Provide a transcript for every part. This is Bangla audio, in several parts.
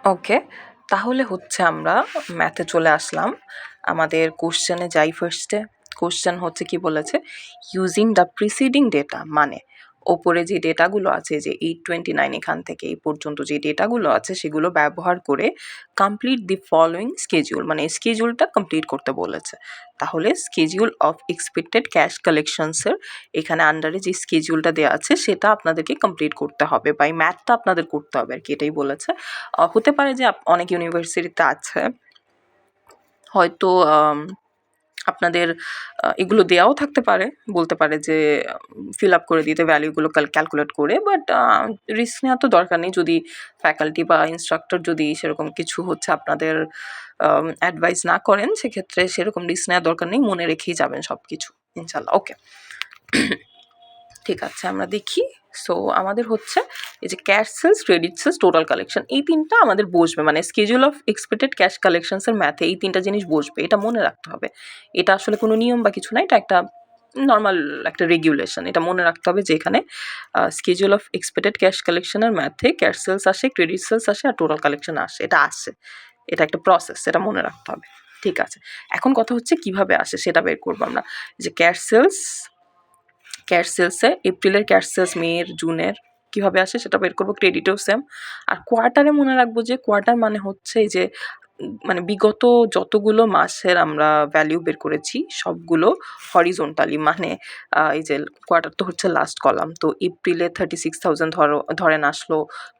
ওকে, তাহলে হচ্ছে আমরা ম্যাথে চলে আসলাম। আমাদের কোশ্চেনে যাই ফার্স্টে। কোশ্চেন হচ্ছে কি বলেছে, ইউজিং দ্য প্রিসিডিং ডেটা, মানে ওপরে যে ডেটাগুলো আছে, যে 829 এখান থেকে এই পর্যন্ত যে ডেটাগুলো আছে সেগুলো ব্যবহার করে কমপ্লিট দি ফলোয়িং স্কেডিউল, মানে স্কেডিউলটা কমপ্লিট করতে বলেছে। তাহলে স্কেডিউল অফ এক্সপেক্টেড ক্যাশ কালেকশনসের এখানে আন্ডারে যে স্কেডিউলটা দেওয়া আছে সেটা আপনাদেরকে কমপ্লিট করতে হবে, বা এই ম্যাথটা আপনাদের করতে হবে আর কি, এটাই বলেছে। হতে পারে যে অনেক ইউনিভার্সিটিতে আছে হয়তো আপনাদের এগুলো দেওয়াও থাকতে পারে, বলতে পারে যে ফিল আপ করে দিতে ভ্যালুগুলো ক্যালকুলেট করে, বাট রিস্ক নেওয়ার তো দরকার নেই। যদি ফ্যাকাল্টি বা ইনস্ট্রাক্টর যদি সেরকম কিছু হচ্ছে আপনাদের অ্যাডভাইস না করেন, সেক্ষেত্রে সেরকম রিস্ক নেওয়ার দরকার নেই, মনে রেখেই যাবেন সব কিছু ইনশাল্লাহ। ওকে, ঠিক আছে, আমরা দেখি। সো আমাদের হচ্ছে এই যে cash sales, credit sales, total collection, এই তিনটা আমাদের বসবে, মানে স্কেডিউল অফ এক্সপেক্টেড ক্যাশ কালেকশনসের ম্যাথে এই তিনটা জিনিস বসবে, এটা মনে রাখতে হবে। এটা আসলে কোনো নিয়ম বা কিছু না, এটা একটা নর্মাল একটা রেগুলেশন। এটা মনে রাখতে হবে যে এখানে স্কেডিউল অফ এক্সপেক্টেড ক্যাশ কালেকশনের ম্যাথে ক্যাশ সেলস আসে, ক্রেডিট সেলস আসে, আর টোটাল কালেকশন আসে। এটা আসে, এটা একটা প্রসেস, এটা মনে রাখতে হবে। ঠিক আছে, এখন কথা হচ্ছে কিভাবে আসে সেটা বের করবো আমরা। যে ক্যাশ সেলসে এপ্রিলের ক্যাশ সেলস মেয়ের, জুনের কীভাবে আসে সেটা বের করবো। ক্রেডিটেও সেম। আর কোয়ার্টারে মনে রাখবো যে কোয়ার্টার মানে হচ্ছে এই যে মানে বিগত যতগুলো মাসের আমরা ভ্যালিউ বের করেছি সবগুলো হরিজন্টালি, মানে এই যে কোয়ার্টার তো হচ্ছে লাস্ট কলাম, তো এপ্রিলে 36,000 ধরেন আসলো,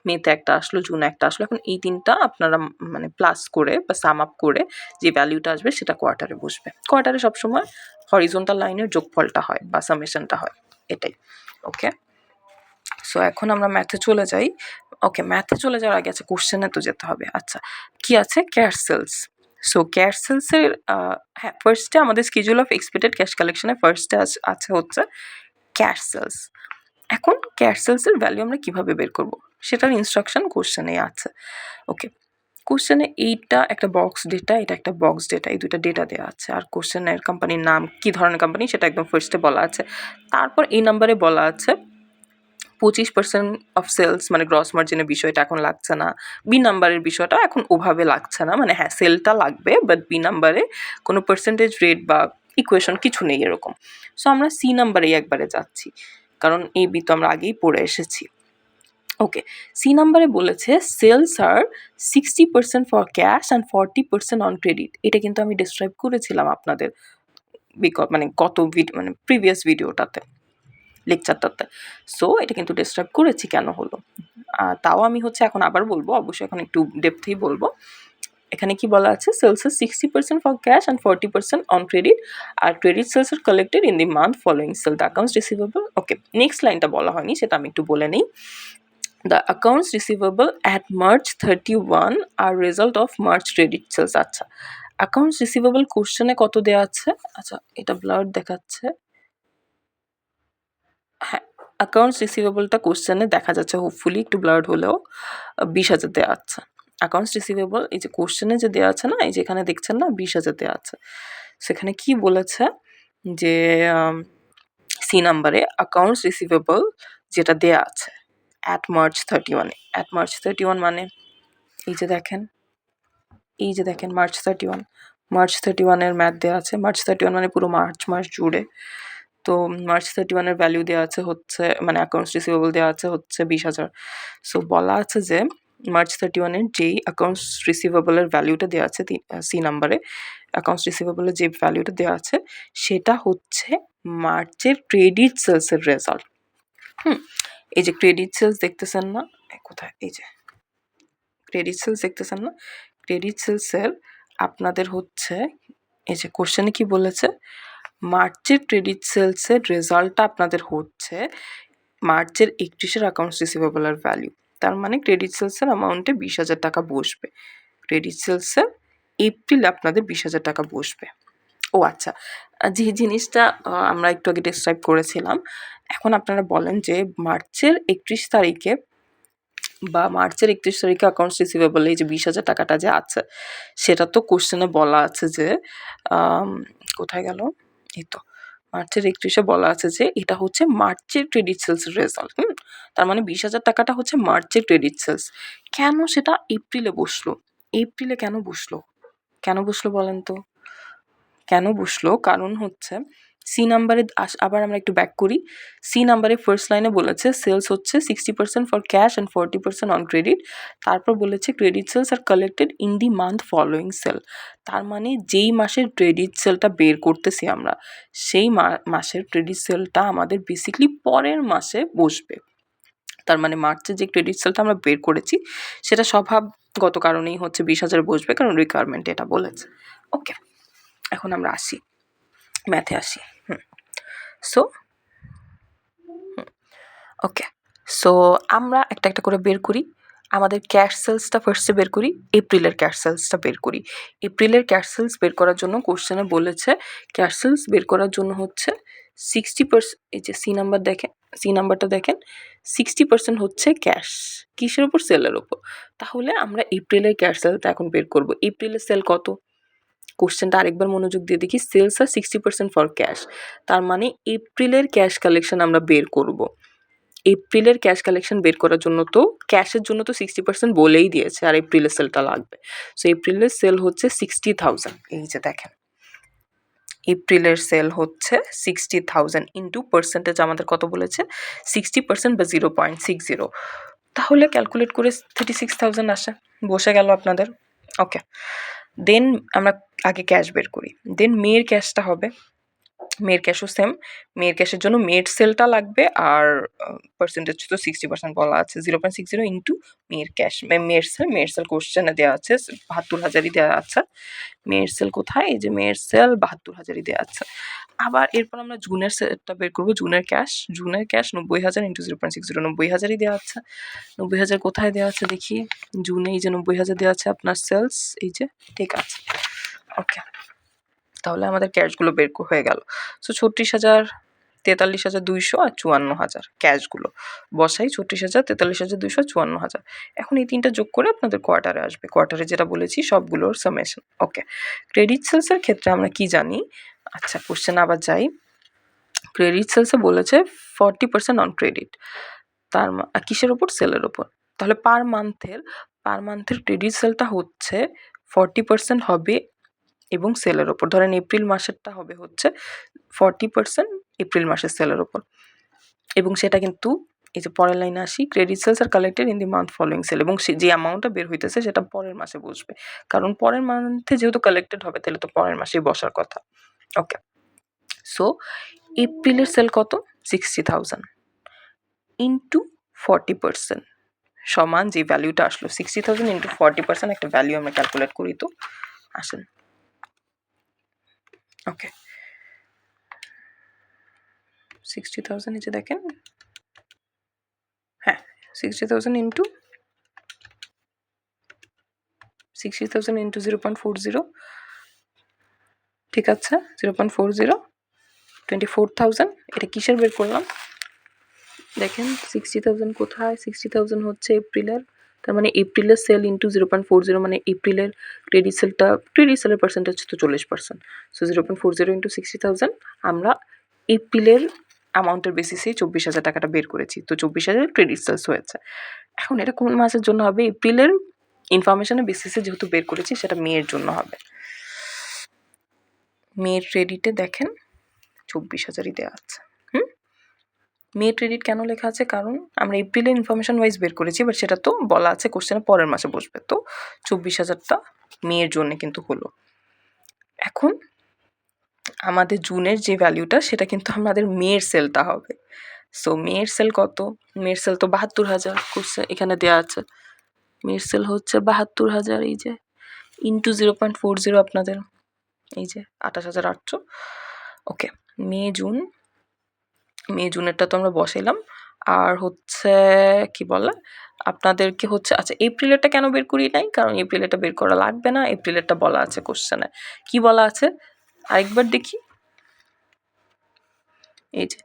মেতে একটা আসলো, জুনে একটা আসলো। এখন এই তিনটা আপনারা মানে প্লাস করে বা সাম আপ করে যে ভ্যালুটা আসবে সেটা কোয়ার্টারে বসবে। কোয়ার্টারে সবসময় হরিজন্টাল লাইনের যোগফলটা হয় বা সামেশনটা হয়, এটাই। ওকে, সো এখন আমরা ম্যাথে চলে যাই। ওকে, ম্যাথে চলে যাওয়ার আগে আচ্ছা কোশ্চেনে তো যেতে হবে। আচ্ছা, কি আছে? Cash sales. সো ক্যাশ সেলসের হ্যাঁ, ফার্স্টে আমাদের স্কেডিউল অফ এক্সপেক্টেড ক্যাশ কালেকশনে ফার্স্টে আছে হচ্ছে ক্যাশ সেলস। এখন ক্যাশ সেলসের ভ্যালু আমরা কিভাবে বের করব সেটার ইনস্ট্রাকশন কোশ্চেনেই আছে। ওকে, কোশ্চেনে এইটা একটা বক্স ডেটা, এটা একটা বক্স ডেটা, এই দুটো ডেটা দেওয়া আছে। আর কোশ্চেনের কোম্পানির নাম, কী ধরনের কোম্পানি সেটা একদম ফার্স্টে বলা আছে। তারপর এই নাম্বারে বলা আছে 25% অফ সেলস, মানে গ্রস মার্জিনের বিষয়টা এখন লাগছে না। বি নাম্বারের বিষয়টা এখন ওভাবে লাগছে না, মানে হ্যাঁ সেলটা লাগবে, বাট বি নাম্বারে কোনো পার্সেন্টেজ রেট বা ইকুয়েশন কিছু নেই এরকম। সো আমরা সি নাম্বারেই একবারে যাচ্ছি, কারণ এই বি তো আমরা আগেই পড়ে এসেছি। ওকে, সি নাম্বারে বলেছে sales are 60% for cash and 40% on credit. এটা কিন্তু আমি ডিসক্রাইব করেছিলাম আপনাদের মানে গত মানে প্রিভিয়াস ভিডিওটাতে, লেকচারটাতে। সো এটা কিন্তু ডিসক্রাইব করেছি কেন হলো। তাও আমি হচ্ছে এখন আবার বলবো, অবশ্যই এখন একটু ডেপথেই বলবো। এখানে কি বলা আছে? সেলস এর 60% for cash and 40% on credit, আর credit sales are collected in the month following sale the accounts receivable. Okay, next লাইনটা বলা হয়নি, সেটা আমি একটু বলে নিই। The accounts receivable at March 31 are result of March credit sales. আচ্ছা, accounts receivable কোশ্চেনে কত দেওয়া আছে? আচ্ছা, এটা ব্লার দেখাচ্ছে। হ্যাঁ, অ্যাকাউন্টস রিসিভেবলটা কোশ্চেনে দেখা যাচ্ছে, হোপফুলি একটু ব্লার্ড হলেও 20,000 দেওয়া আছে। অ্যাকাউন্টস রিসিভেবল এই যে কোশ্চেনে যে দেওয়া আছে না, এই যে এখানে দেখছেন না 20,000 দেওয়া আছে। সেখানে কি বলেছে যে সি নাম্বারে অ্যাকাউন্টস রিসিভেবল যেটা দেওয়া আছে অ্যাট মার্চ 31, অ্যাট মার্চ 31 মানে এই যে দেখেন, এই যে দেখেন মার্চ 31, মার্চ 31-এর ম্যাথ দেওয়া আছে। মার্চ 31 মানে পুরো মার্চ মাস জুড়ে। তো মার্চ 31-এর ভ্যালু দেওয়া আছে হচ্ছে, মানে অ্যাকাউন্টস রিসিভেবল দেওয়া আছে হচ্ছে 20,000। সো বলা আছে যে মার্চ 31-এর যেই অ্যাকাউন্টস রিসিভেবলের ভ্যালুটা দেওয়া আছে সি নাম্বারে, অ্যাকাউন্টস রিসিভেবলের যে ভ্যালুটা দেওয়া আছে সেটা হচ্ছে মার্চের ক্রেডিট সেলসের রেজাল্ট। এই যে ক্রেডিট সেলস দেখতেছেন না, কোথায়? এই যে ক্রেডিট সেলস দেখতেছেন না, ক্রেডিট সেলসের আপনাদের হচ্ছে এই যে কোশ্চেনে কি বলেছে, মার্চের ক্রেডিট সেলসের রেজাল্টটা আপনাদের হচ্ছে মার্চের 31-এর অ্যাকাউন্টস রিসিভেবলের ভ্যালু। তার মানে ক্রেডিট সেলসের অ্যামাউন্টে 20,000 টাকা বসবে, ক্রেডিট সেলসের এপ্রিলে আপনাদের 20,000 টাকা বসবে। ও আচ্ছা, যে জিনিসটা আমরা একটু আগে ডিসক্রাইব করেছিলাম, এখন আপনারা বলেন যে মার্চের 31 তারিখে বা মার্চের 31 তারিখে অ্যাকাউন্টস রিসিভেবল এই যে 20,000 টাকাটা যে আছে, সেটা তো কোশ্চেনে বলা আছে যে কোথায় গেল? এই তো মার্চের 31-এ বলা আছে যে এটা হচ্ছে মার্চের ক্রেডিট সেলস রেজাল্ট। তার মানে 20,000 টাকাটা হচ্ছে মার্চের ক্রেডিট সেলস। কেন সেটা এপ্রিলে বসলো? এপ্রিলে কেন বসলো? কেন বসলো বলেন তো? কেন বসলো? কারণ হচ্ছে সি নাম্বারে আবার আমরা একটু ব্যাক করি। সি নাম্বারে ফার্স্ট লাইনে বলেছে সেলস হচ্ছে 60% for cash and 40% on credit. তারপর বলেছে credit sales are collected in the month following sale. তার মানে যেই মাসের ক্রেডিট সেলটা বের করতেছি আমরা, সেই মাসের ক্রেডিট সেলটা আমাদের বেসিক্যালি পরের মাসে বসবে। তার মানে মার্চে যে ক্রেডিট সেলটা আমরা বের করেছি সেটা স্বভাবগত কারণেই হচ্ছে 20,000 বসবে, কারণ রিকোয়ারমেন্ট এটা বলেছে। ওকে, এখন আমরা আসি ম্যাথে আসি। সো ওকে, সো আমরা একটা একটা করে বের করি। আমাদের ক্যাশ সেলসটা ফার্স্টে বের করি, এপ্রিলের ক্যাশ সেলসটা বের করি। এপ্রিলের ক্যাশ সেলস বের করার জন্য কোশ্চেনে বলেছে ক্যাশ সেলস বের করার জন্য হচ্ছে 60%, এই যে সি নাম্বার দেখেন, সি নাম্বারটা দেখেন, 60% হচ্ছে ক্যাশ, কিসের ওপর? সেলের ওপর। তাহলে আমরা এপ্রিলের ক্যাশ সেলটা এখন বের করব। এপ্রিলের সেল কত? কোশ্চেনটা আরেকবার মনোযোগ দিয়ে দেখি। সেলস আর 60% ফর ক্যাশ, তার মানে এপ্রিলের ক্যাশ কালেকশন আমরা বের করব। এপ্রিলের ক্যাশ কালেকশন বের করার জন্য তো ক্যাশের জন্য তো 60% বলেই দিয়েছে, আর এপ্রিলের সেলটা লাগবে। সো এপ্রিলের সেল হচ্ছে 60,000। এই যে দেখেন, এপ্রিলের সেল হচ্ছে 60,000 ইন্টু পার্সেন্টেজ আমাদের কত বলেছে? 60% বা 0.60। তাহলে ক্যালকুলেট করে 36,000 আসে, বসে গেল আপনাদের। ওকে, দেন আমরা আগে ক্যাশ বের করি, দেন মেয়ের ক্যাশটা হবে। মেয়ের ক্যাশও সেম, মেয়ের ক্যাশের জন্য মেয়ের সেলটা লাগবে, আর পার্সেন্টেজ তো 60% বলা আছে, 0.60 ইন্টু মেয়ের ক্যাশ। মেয়ের সেল কোশ্চেনে দেওয়া আছে 72,000ই দেওয়া আছে। মেয়ের সেল কোথায়? এই যে মেয়ের সেল 72,000ই দেওয়া আছে। আবার এরপর আমরা জুনের সেলটা বের করবো, জুনের ক্যাশ। জুনের ক্যাশ 90,000 ইন্টু 0.60, 90,000ই দেওয়া আছে। 90,000 কোথায় দেওয়া আছে দেখি? জুনে এই যে 90,000 দেওয়া আছে আপনার সেলস, এই যে, ঠিক আছে। ওকে, তাহলে আমাদের ক্যাশগুলো বের হয়ে গেল। সো 36,000, 43,200 আর 54,000 ক্যাশগুলো বসাই। 36,000, 43,200, 54,000। এখন এই তিনটা যোগ করে আপনাদের কোয়ার্টারে আসবে। কোয়ার্টারে যেটা বলেছি সবগুলোর সামেশন। ওকে, ক্রেডিট সেলসের ক্ষেত্রে আমরা কি জানি? আচ্ছা, কোশ্চেন আবার যাই। ক্রেডিট সেলসে বলেছে 40% অন ক্রেডিট, তার কিসের ওপর? সেলের ওপর। তাহলে পার মান্থের ক্রেডিট সেলটা হচ্ছে 40% হবে এবং সেলের ওপর। ধরেন এপ্রিল মাসেরটা হবে হচ্ছে 40% এপ্রিল মাসের সেলের ওপর, এবং সেটা কিন্তু এই যে পরের লাইনে আসি, credit sales are collected in the month following sale, এবং যে অ্যামাউন্টটা বের হইতেছে সেটা পরের মাসে বসবে, কারণ পরের মান্থে যেহেতু কালেক্টেড হবে তাহলে তো পরের মাসেই বসার কথা। ওকে, সো এপ্রিলের সেল কত? 60,000 ইন্টু 40% সমান যে ভ্যালুটা আসলো 60,000 ইন্টু 40% একটা ভ্যালু আমরা ক্যালকুলেট করি তো, আসেন। ওকে, 60,000 এই যে দেখেন, হ্যাঁ 60,000 ইন্টু 60,000 ইন্টু 0.40, ঠিক আছে, 0.40, 24,000। এটা কিসের বের করলাম? দেখেন 60,000 কোথায়? 60,000 হচ্ছে এপ্রিলের, তার মানে এপ্রিলের সেল ইন্টু 0.40, মানে এপ্রিলের ক্রেডিট সেলের পার্সেন্টেজ তো 40%। সো 0.40 ইন্টু 60,000 আমরা এপ্রিলের অ্যামাউন্টের বেসিসেই 24,000 টাকাটা বের করেছি, তো 24,000 ক্রেডিট সেলস হয়েছে। এখন এটা কোন মাসের জন্য হবে? এপ্রিলের ইনফরমেশনের বেসিসে যেহেতু বের করেছি সেটা মেয়ের জন্য হবে। মেয়ের ক্রেডিটে দেখেন 24,000ই দেওয়া আছে। মেয়ের ক্রেডিট কেন লেখা আছে? কারণ আমরা এপ্রিলের ইনফরমেশন ওয়াইজ বের করেছি, বাট সেটা তো বলা আছে কোশ্চেনে পরের মাসে বসবে, তো 24,000টা মেয়ের জন্য কিন্তু হলো। এখন আমাদের জুনের যে ভ্যালুটা সেটা কিন্তু আমাদের মেয়ের সেলটা হবে। সো মেয়ের সেল কত? মেয়ের সেল তো 72,000 কোশ্চেন এখানে দেওয়া আছে। মেয়ের সেল হচ্ছে 72,000, এই যে ইন্টু 0.40 আপনাদের এই যে 28,800। ওকে, মে জুনেরটা তো আমরা বসাইলাম। আর হচ্ছে কি বলে আপনাদেরকে হচ্ছে, আচ্ছা এপ্রিলেরটা কেন বের করি নাই? কারণ এপ্রিলেরটা বের করা লাগবে না, এপ্রিলেরটা বলা আছে কোশ্চেনে। কি বলা আছে আরেকবার দেখি, এই যে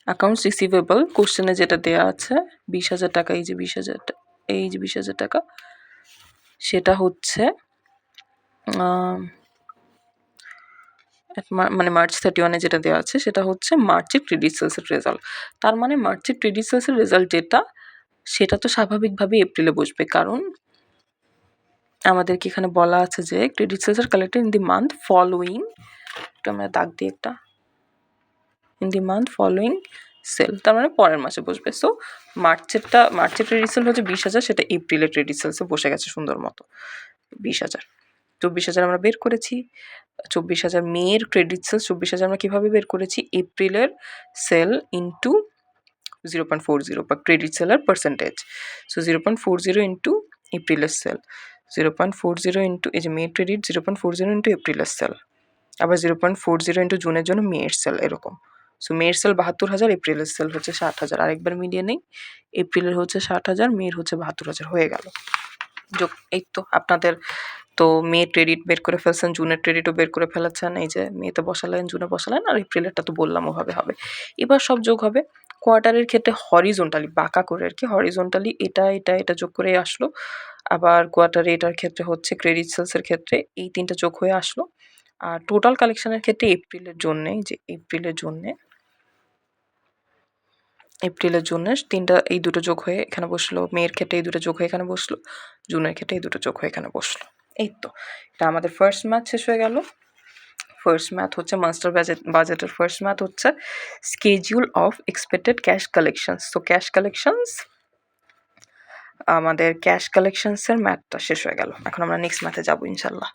অ্যাকাউন্টস রিসিভেবল কোশ্চেনে যেটা দেওয়া আছে 20,000 টাকা, এই যে 20,000, এই যে 20,000 টাকা, সেটা হচ্ছে মানে মার্চ 31 যেটা দেওয়া আছে সেটা হচ্ছে মার্চের ক্রেডিট সেলসের রেজাল্ট। তার মানে মার্চের ক্রেডিট সেলসের রেজাল্ট যেটা, সেটা তো স্বাভাবিকভাবেই এপ্রিলে বসবে। কারণ আমাদেরকে এখানে বলা আছে যে credit sales are collected in the month following, একটু আমরা দাগ দিই একটা, in the month following sale, তার মানে পরের মাসে বসবে। সো মার্চের ক্রেডিট সেল হচ্ছে 20,000, সেটা এপ্রিলের ক্রেডিট সেলসে বসে গেছে সুন্দর মতো 20,000। 24,000 আমরা বের করেছি। 24,000 মেয়ের ক্রেডিট সেলস, 24,000 আমরা কীভাবে বের করেছি, এপ্রিলের সেল ইন্টু 0.40 বা ক্রেডিট সেলের পার্সেন্টেজ। সো 0.40 ইন্টু এপ্রিলের সেল, 0.40 ইন্টু এই যে মেয়ের ক্রেডিট, 0.40 ইন্টু এপ্রিলের সেল, আবার 0.40 ইন্টু জুনের জন্য মেয়ের সেল, এরকম। সো মেয়ের সেল 72,000, এপ্রিলের সেল হচ্ছে 60,000। আরেকবার মিলিয়ে নেই, এপ্রিলের হচ্ছে 60,000, মেয়ের হচ্ছে 72,000, হয়ে গেল যোগ। এই তো আপনাদের তো মেয়ের ক্রেডিট বের করে ফেলছেন, জুনের ক্রেডিটও বের করে ফেলেছেন। এই যে মেয়েতে বসালেন, জুনে বসালেন, আর এপ্রিলেরটা তো বললাম ওভাবে হবে। এবার সব যোগ হবে। কোয়ার্টারের ক্ষেত্রে হরিজন্টালি, বাঁকা করে আর কি, হরিজন্টালি এটা যোগ করে আসলো। আবার কোয়ার্টারে এটার ক্ষেত্রে হচ্ছে ক্রেডিট সেলসের ক্ষেত্রে এই তিনটা যোগ হয়ে আসলো। আর টোটাল কালেকশনের ক্ষেত্রে এপ্রিলের জন্যে, যে এপ্রিলের জন্যে তিনটা, এই দুটো যোগ হয়ে এখানে বসলো। মেয়ের ক্ষেত্রে এই দুটো যোগ হয়ে এখানে বসলো, জুনের ক্ষেত্রে এই দুটো যোগ হয়ে এখানে বসলো। এই তো এটা আমাদের ফার্স্ট ম্যাথ শেষ হয়ে গেল। ফার্স্ট ম্যাথ হচ্ছে মাস্টার বাজেটের ফার্স্ট ম্যাথ হচ্ছে schedule of expected cash collections. তো ক্যাশ কালেকশনস, আমাদের ক্যাশ কালেকশনসের ম্যাথটা শেষ হয়ে গেল। এখন আমরা নেক্সট ম্যাথে যাবো ইনশাল্লাহ।